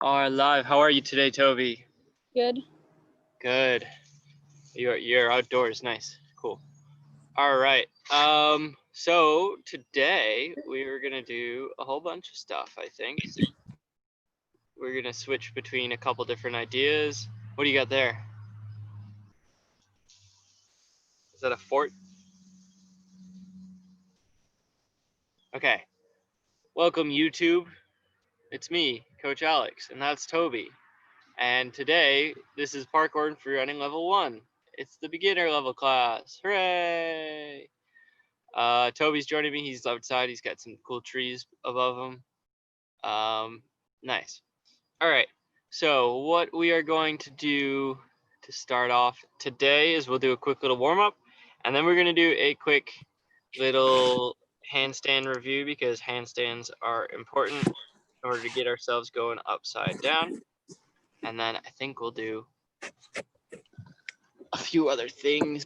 are live. How are you today, Toby? Good. Good. You're outdoors. Nice. Cool. All right. So today we're gonna do a whole bunch of stuff. I think we're gonna switch between a couple different ideas. What do you got there? Is that a fort? Okay. Welcome, YouTube. It's me, Coach Alex, and that's Toby. And today, this is Parkour and Freerunning Level 1. It's the beginner level class. Hooray! Toby's joining me. He's outside. He's got some cool trees above him. Nice. All right. So what we are going to do to start off today is we'll do a quick little warm up, and then we're going to do a quick little handstand review because handstands are important in order to get ourselves going upside down. And then I think we'll do a few other things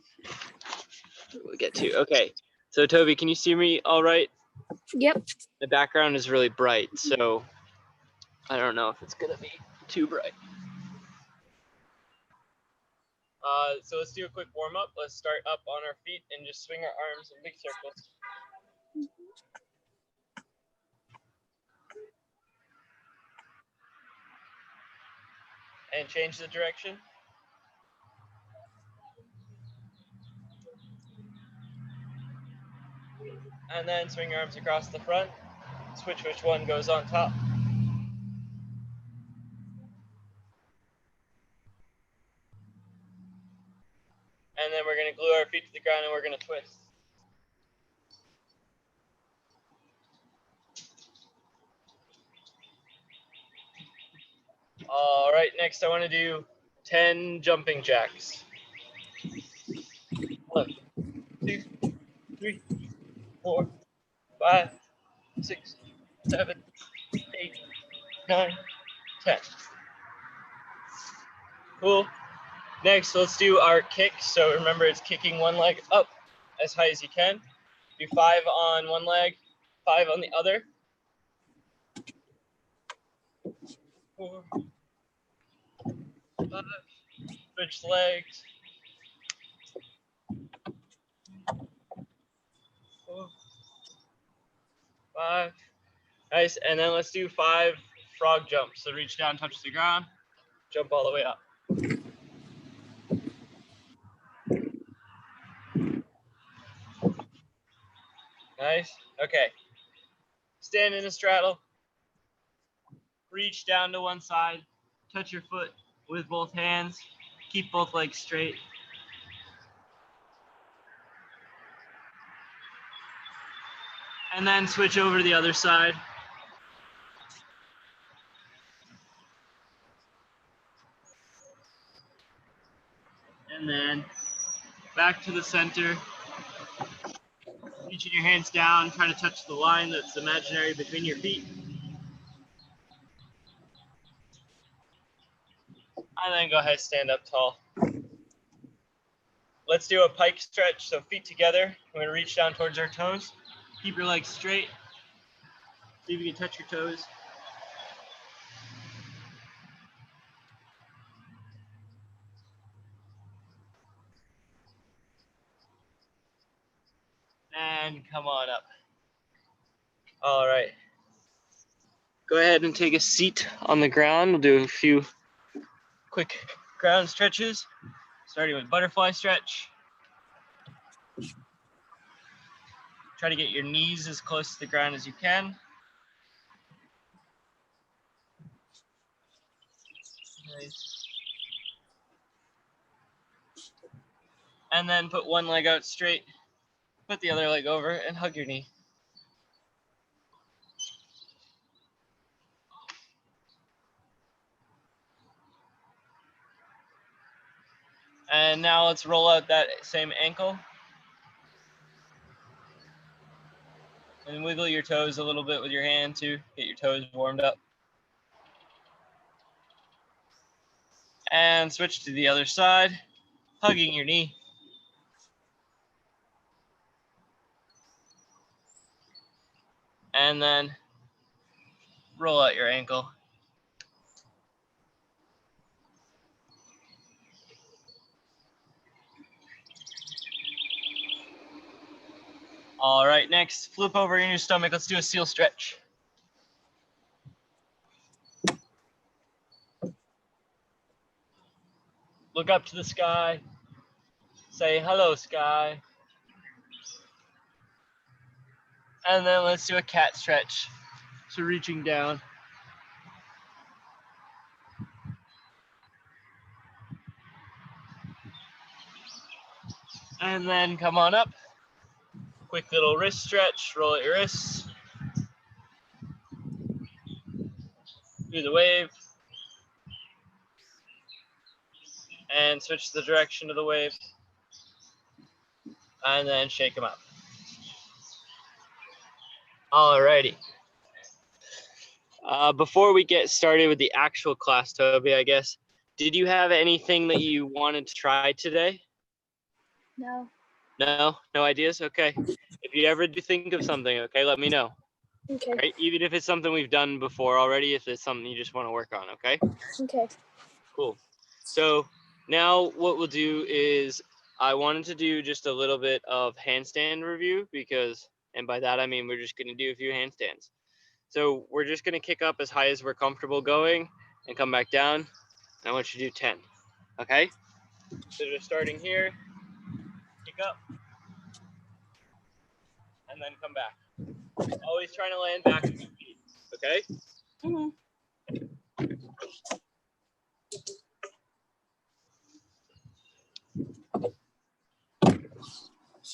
we'll get to. Okay. So Toby, can you see me all right? Yep. The background is really bright, so I don't know if it's gonna be too bright. So let's do a quick warm up. Let's start up on our feet and just swing our arms in big circles. And change the direction. And then swing your arms across the front. Switch which one goes on top. And then we're gonna glue our feet to the ground and we're gonna twist. All right, next I wanna do 10 jumping jacks. 1, 2, 3, 4, 5, 6, 7, 8, 9, 10. Cool. Next, let's do our kicks. So remember, it's kicking one leg up as high as you can. Do 5 on one leg, 5 on the other. 4, 5, switch legs. 4, 5. Nice, and then let's do 5 frog jumps. So reach down, touch the ground, jump all the way up. Nice, okay. Stand in a straddle. Reach down to one side, touch your foot with both hands, keep both legs straight. And then switch over to the other side. And then back to the center. Reaching your hands down, trying to touch the line that's imaginary between your feet. And then go ahead, stand up tall. Let's do a pike stretch, so feet together. We're gonna reach down towards our toes. Keep your legs straight. See if you can touch your toes. And come on up. All right. Go ahead and take a seat on the ground. We'll do a few quick ground stretches, starting with butterfly stretch. Try to get your knees as close to the ground as you can. Nice. And then put one leg out straight, put the other leg over, and hug your knee. And now let's roll out that same ankle. And wiggle your toes a little bit with your hand too. Get your toes warmed up. And switch to the other side, hugging your knee. And then roll out your ankle. All right, next, flip over in your stomach. Let's do a seal stretch. Look up to the sky. Say, hello, sky. And then let's do a cat stretch. So reaching down. And then come on up. Quick little wrist stretch. Roll out your wrists. Do the wave. And switch the direction of the wave. And then shake them up. Alrighty. Before we get started with the actual class, Toby, I guess, did you have anything that you wanted to try today? No. No? No ideas? Okay. If you ever do think of something, okay, let me know. Okay. Right? Even if it's something we've done before already, if it's something you just want to work on, okay? Okay. Cool. So now what we'll do is I wanted to do just a little bit of handstand review because, and by that I mean we're just going to do a few handstands. So we're just going to kick up as high as we're comfortable going and come back down. And I want you to do 10, okay? So just starting here, kick up, and then come back. Always trying to land back on your feet, okay? Mm-hmm.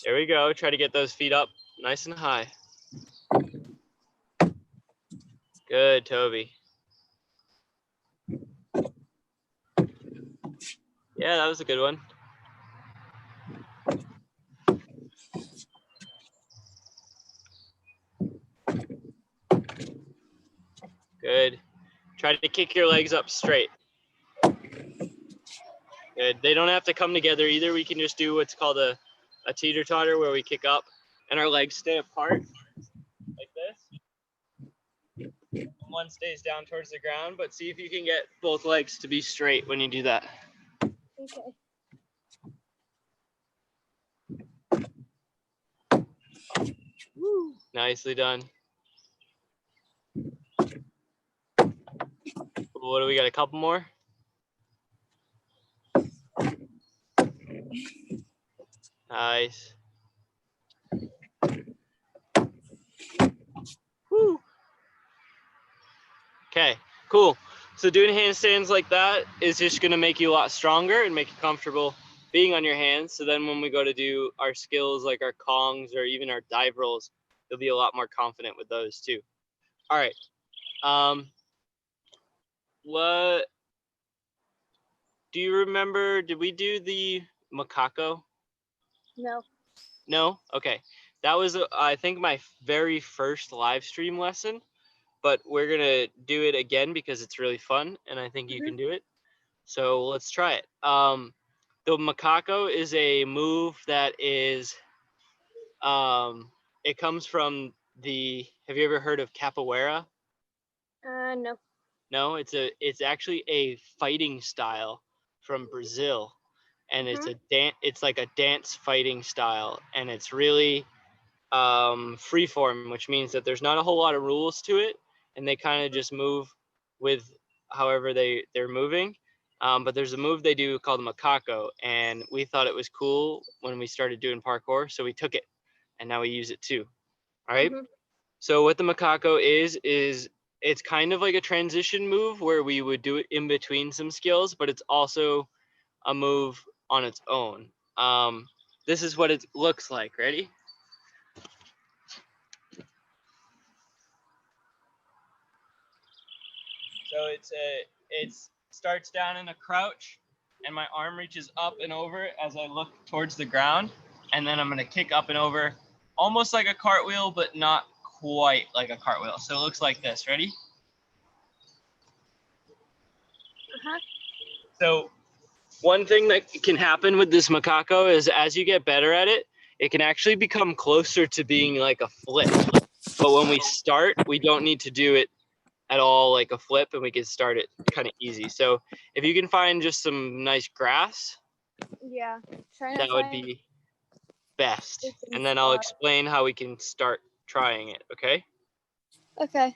There we go. Try to get those feet up nice and high. Good, Toby. Yeah, that was a good one. Good. Try to kick your legs up straight. Good. They don't have to come together either. We can just do what's called a teeter-totter where we kick up and our legs stay apart like this. And one stays down towards the ground, but see if you can get both legs to be straight when you do that. Okay. Woo. Nicely done. What do we got? A couple more? Nice. Woo. Okay, cool. So doing handstands like that is just gonna make you a lot stronger and make you comfortable being on your hands. So then when we go to do our skills like our kongs or even our dive rolls, you'll be a lot more confident with those too. All right. What do you remember? Did we do the macaqueo? No. No? Okay. That was, I think, my very first live stream lesson, but we're going to do it again because it's really fun and I think you can do it. So let's try it. The macaqueo is a move that is, it comes from have you ever heard of capoeira? No. No, it's actually a fighting style from Brazil, and it's like a dance fighting style, and it's really free form, which means that there's not a whole lot of rules to it, and they kind of just move with however they're moving. But there's a move they do called macaco, and we thought it was cool when we started doing parkour, so we took it, and now we use it too. All right. So what the macaco is it's kind of like a transition move where we would do it in between some skills, but it's also a move on its own. This is what it looks like. Ready? So it starts down in a crouch, and my arm reaches up and over as I look towards the ground, and then I'm gonna kick up and over, almost like a cartwheel, but not quite like a cartwheel. So it looks like this. Ready? So one thing that can happen with this macaco is as you get better at it, it can actually become closer to being like a flip. But when we start, we don't need to do it at all like a flip, and we can start it kind of easy. So if you can find just some nice grass, Yeah. that would be best. We can And then I'll start. explain how we can start trying it, okay? Okay.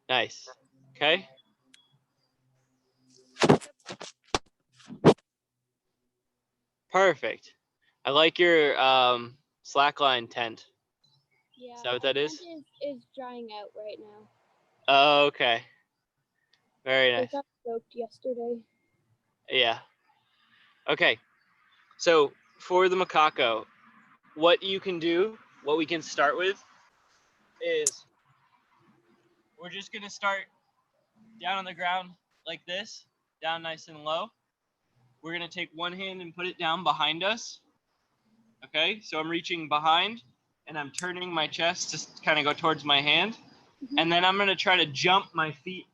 Nice. Okay. Perfect. I like your slackline tent. Yeah. Is that what that is? Is drying out right now. Oh, okay. Very nice. It got soaked yesterday. Yeah. Okay. So for the macaco, what you can do, what we can start with is we're just going to start down on the ground like this, down nice and low. We're going to take one hand and put it down behind us. Okay, so I'm reaching behind and I'm turning my chest to kind of go towards my hand. And then I'm going to try to jump my feet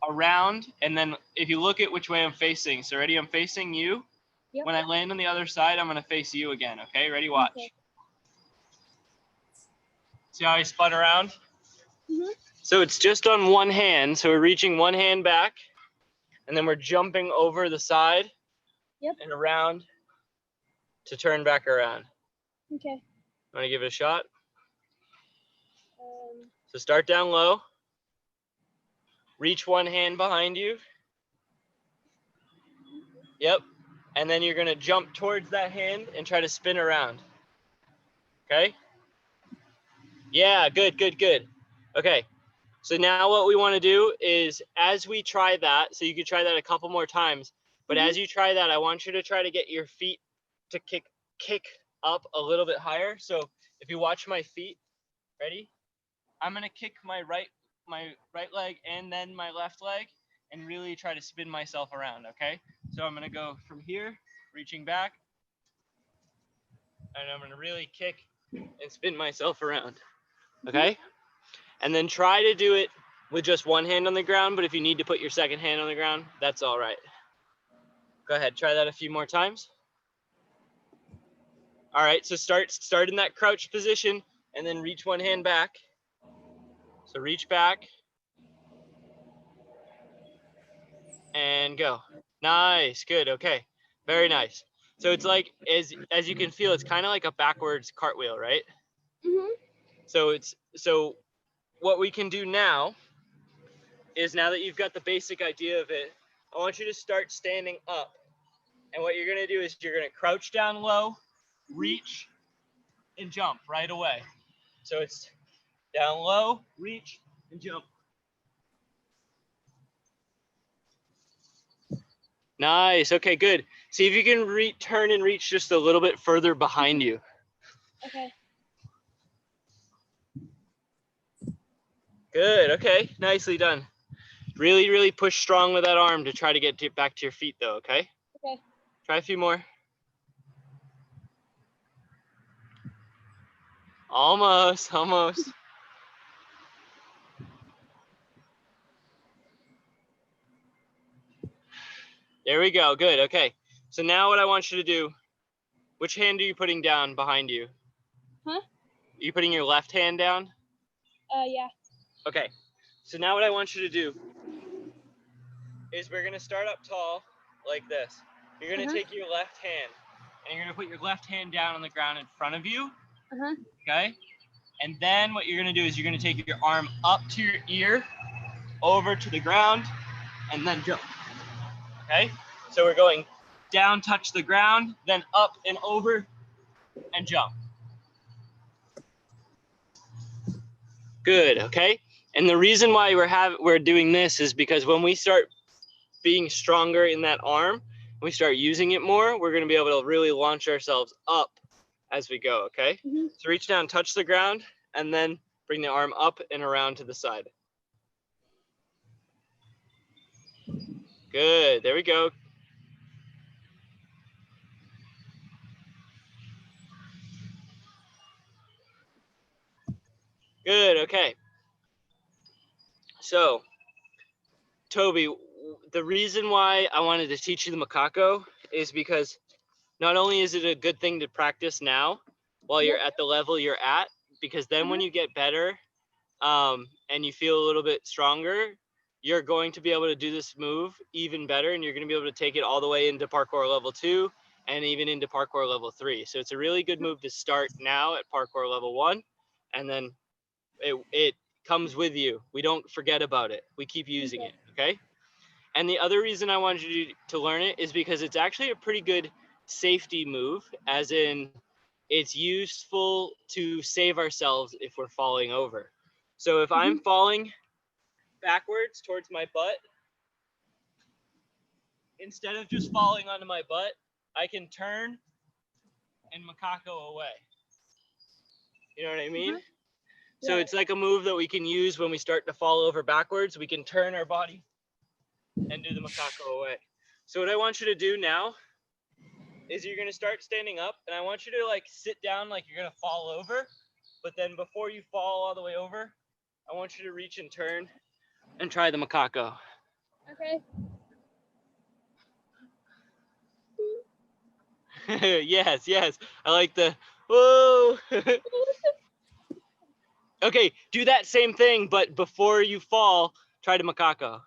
around. And then if you look at which way I'm facing, so ready, I'm facing you. Yep. When I land on the other side, I'm going to face you again. Okay, ready, watch. Okay. See how I spun around? Mhm. So it's just on one hand. So we're reaching one hand back and then we're jumping over the side. Yep. And around to turn back around. Okay. Want to give it a shot? So start down low. Reach one hand behind you. Yep. And then you're going to jump towards that hand and try to spin around. Okay? Yeah, good, good, good. Okay. So now what we want to do is as we try that, so you can try that a couple more times, but as you try that, I want you to try to get your feet to kick up a little bit higher. So if you watch my feet, ready? I'm going to kick my right leg and then my left leg and really try to spin myself around, okay? So I'm going to go from here, reaching back, and I'm going to really kick and spin myself around, okay? And then try to do it with just one hand on the ground, but if you need to put your second hand on the ground, that's all right. Go ahead, try that a few more times. All right, so start in that crouch position and then reach one hand back. So reach back and go. Nice, good, okay, very nice. So it's like, as you can feel, it's kind of like a backwards cartwheel, right? So what we can do now is, now that you've got the basic idea of it, I want you to start standing up. And what you're gonna do is you're gonna crouch down low, reach, and jump right away. So it's down low, reach, and jump. Nice, okay, good. See if you can turn and reach just a little bit further behind you. Okay. Good, okay, nicely done. Really, really push strong with that arm to try to get back to your feet though, okay? Okay. Try a few more. Almost, almost. There we go, good, okay. So now what I want you to do, which hand are you putting down behind you? Huh? Are you putting your left hand down? Yeah. Okay, so now what I want you to do is we're gonna start up tall like this. You're gonna take your left hand and you're gonna put your left hand down on the ground in front of you, okay? And then what you're gonna do is you're gonna take your arm up to your ear, over to the ground, and then jump, okay? So we're going down, touch the ground, then up and over, and jump. Good, okay? And the reason why we're doing this is because when we start being stronger in that arm, we start using it more, we're gonna be able to really launch ourselves up as we go, okay? So reach down, touch the ground, and then bring the arm up and around to the side. Good, there we go. Good, okay. So, Toby, the reason why I wanted to teach you the macaco is because not only is it a good thing to practice now while you're at the level you're at, because then when you get better, and you feel a little bit stronger, you're going to be able to do this move even better, and you're going to be able to take it all the way into parkour level 2 and even into parkour level 3. So it's a really good move to start now at parkour level 1, and then it comes with you. We don't forget about it. We keep using it, okay? And the other reason I wanted you to learn it is because it's actually a pretty good safety move, as in it's useful to save ourselves if we're falling over. So if I'm falling backwards towards my butt, instead of just falling onto my butt, I can turn and macaco away. You know what I mean? So Yeah. it's like a move that we can use when we start to fall over backwards. We can turn our body and do the macaco away. So what I want you to do now is you're going to start standing up, and I want you to like sit down like you're going to fall over, but then before you fall all the way over, I want you to reach and turn and try the macaco. Okay. Yes, yes. I like the whoa. Okay, do that same thing, but before you fall, try to macaco.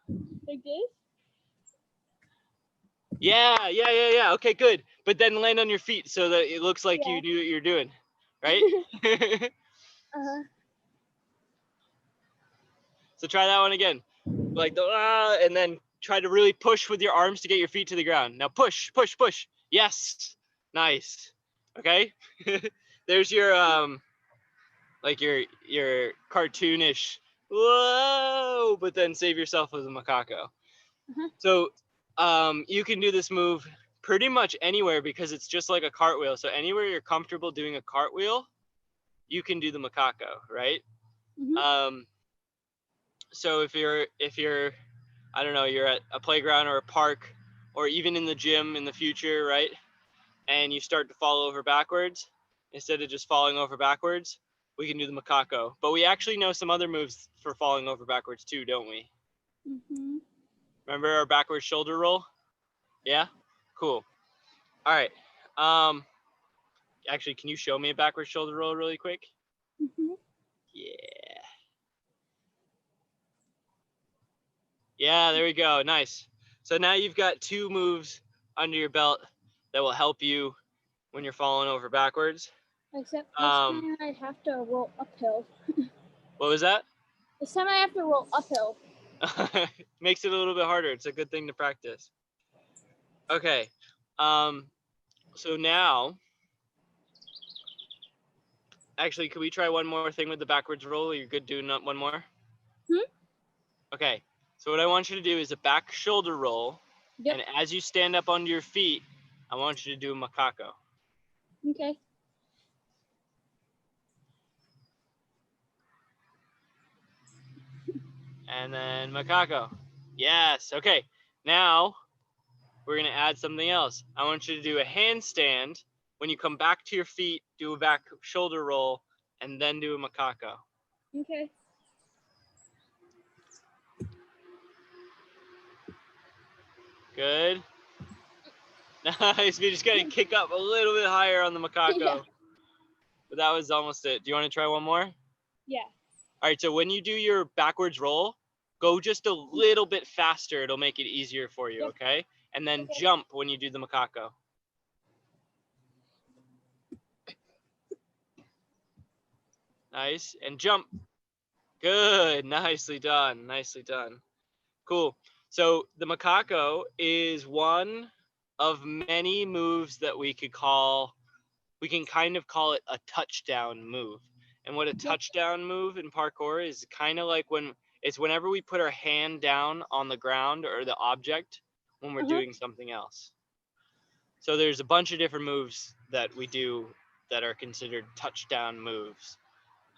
Like this? Yeah. Okay, good. But then land on your feet so that it looks like Yeah. you knew what you're doing, right? Uh-huh. So try that one again. Like the and then try to really push with your arms to get your feet to the ground. Now push, push, push. Yes. Nice. Okay? There's your like your cartoonish whoa, but then save yourself with a macaco. So you can do this move pretty much anywhere because it's just like a cartwheel. So anywhere you're comfortable doing a cartwheel, you can do the macaco, right? So if you're I don't know, you're at a playground or a park or even in the gym in the future, right? And you start to fall over backwards, instead of just falling over backwards, we can do the macaco. But we actually know some other moves for falling over backwards too, don't we? Remember our backwards shoulder roll? Yeah? Cool. All right. Actually, can you show me a backwards shoulder roll really quick? Yeah. Yeah, there we go. Nice. So now you've got 2 moves under your belt that will help you when you're falling over backwards. Except this time I have to roll uphill. What was that? This time I have to roll uphill. Makes it a little bit harder. It's a good thing to practice. Okay. So now, actually, could we try one more thing with the backwards roll? Are you good doing one more? Okay. So what I want you to do is a back shoulder roll. Yep. And as you stand up onto your feet, I want you to do a macaco. Okay. And then macaco. Yes. Okay. Now we're going to add something else. I want you to do a handstand. When you come back to your feet, do a back shoulder roll, and then do a macaco. Okay. Good. Nice. We just got to kick up a little bit higher on the macaco. Yeah. But that was almost it. Do you want to try one more? Yeah. All right. So when you do your backwards roll, go just a little bit faster. It'll make it easier for you, okay? And then jump when you do the macaco. Nice. And jump. Good. Nicely done. Nicely done. Cool. So the macaco is one of many moves that we can kind of call it a touchdown move. And what a touchdown move in parkour is kind of like whenever we put our hand down on the ground or the object when we're doing something else. So there's a bunch of different moves that we do that are considered touchdown moves.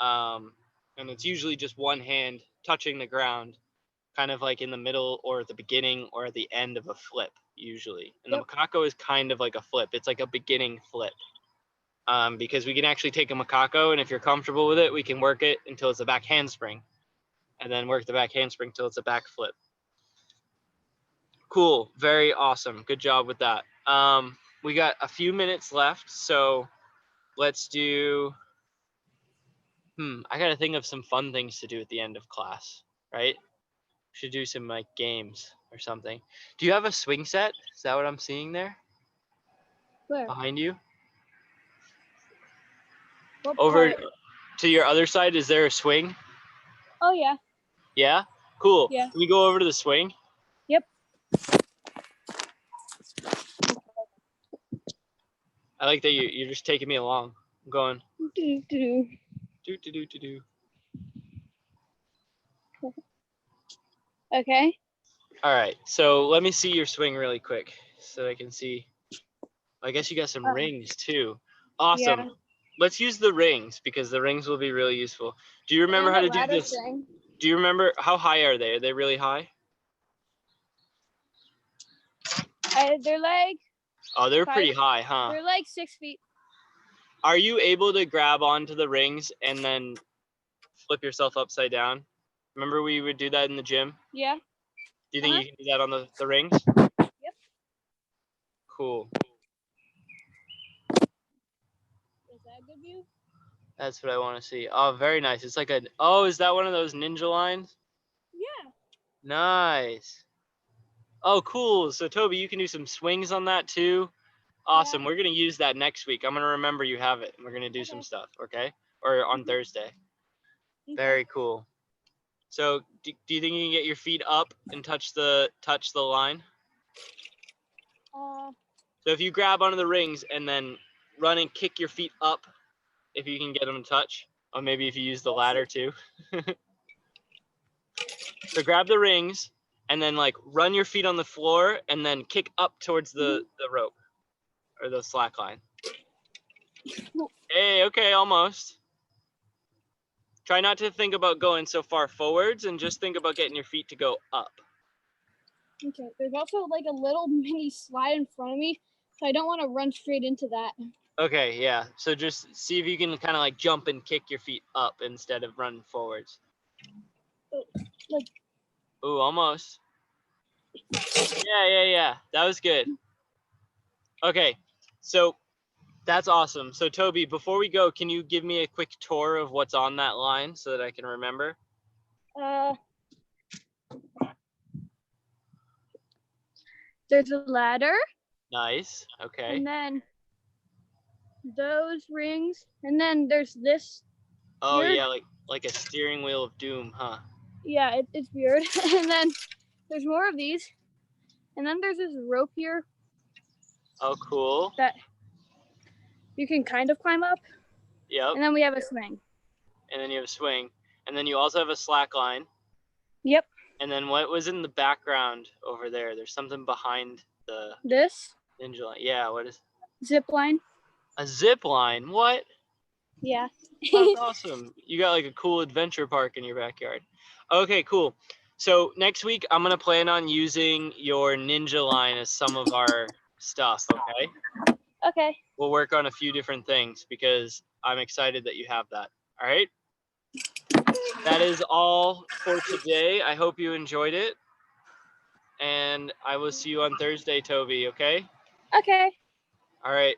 And it's usually just one hand touching the ground, kind of like in the middle or at the beginning or at the end of a flip usually. And the macaco is kind of like a flip. It's like a beginning flip. Because we can actually take a macaco, and if you're comfortable with it, we can work it until it's a back handspring, and then work the back handspring until it's a back flip. Cool. Very awesome. Good job with that. We got a few minutes left, so let's do I gotta think of some fun things to do at the end of class, right? We should do some like games or something. Do you have a swing set? Is that what I'm seeing there Where? behind you? What Over part? to your other side, is there a swing? Oh yeah. Yeah? Cool. Yeah. Can we go over to the swing? Yep. I like that you're just taking me along. I'm going Do. do. Okay. All right. So let me see your swing really quick so I can see. I guess you got some rings too. Awesome. Yeah. Let's use the rings because the rings will be really useful. Do you remember And how the to do ladder this? thing. Do you remember how high are they? Are they really high? They're like Oh, they're 5. pretty high, huh? They're like 6 feet. Are you able to grab onto the rings and then flip yourself upside down? Remember we would do that in the gym? Yeah. Do you think you can do that on the rings? Yep. Cool. Is that a good view? That's what I want to see. Oh, very nice. It's like oh, is that one of those ninja lines? Yeah. Nice. Oh, cool. So Toby, you can do some swings on that too. Awesome. Yeah. We're going to use that next week. I'm going to remember you have it. We're going to do some stuff, okay? Or on Thursday. Okay. Very cool. So, do you think you can get your feet up and touch the line? So if you grab onto the rings and then run and kick your feet up, if you can get them to touch, or maybe if you use the ladder too. So grab the rings and then like run your feet on the floor and then kick up towards the rope or the slack line. Hey, okay, almost. Try not to think about going so far forwards and just think about getting your feet to go up. Okay. There's also like a little mini slide in front of me, so I don't want to run straight into that. Okay, yeah. So just see if you can kind of like jump and kick your feet up instead of running forwards. Like. Ooh, almost. Yeah. That was good. Okay, so that's awesome. So Toby, before we go, can you give me a quick tour of what's on that line so that I can remember? There's a ladder. Nice. Okay. And then those rings, and then there's this. Oh weird. yeah, like a steering wheel of doom, huh? Yeah, it's weird. And then there's more of these, and then there's this rope here. Oh, cool. That you can kind of climb up. Yep. And then we have a swing. And then you have a swing, and then you also have a slack line. Yep. And then what was in the background over there? There's something behind the This ninja line. Yeah, what is zip line. a zip line? What? Yeah. That's awesome. You got like a cool adventure park in your backyard. Okay, cool. So next week I'm gonna plan on using your ninja line as some of our stuff, okay? Okay. We'll work on a few different things because I'm excited that you have that. All right? That is all for today. I hope you enjoyed it. And I will see you on Thursday, Toby, okay? Okay. All right.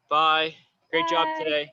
Bye. Great job Bye. today.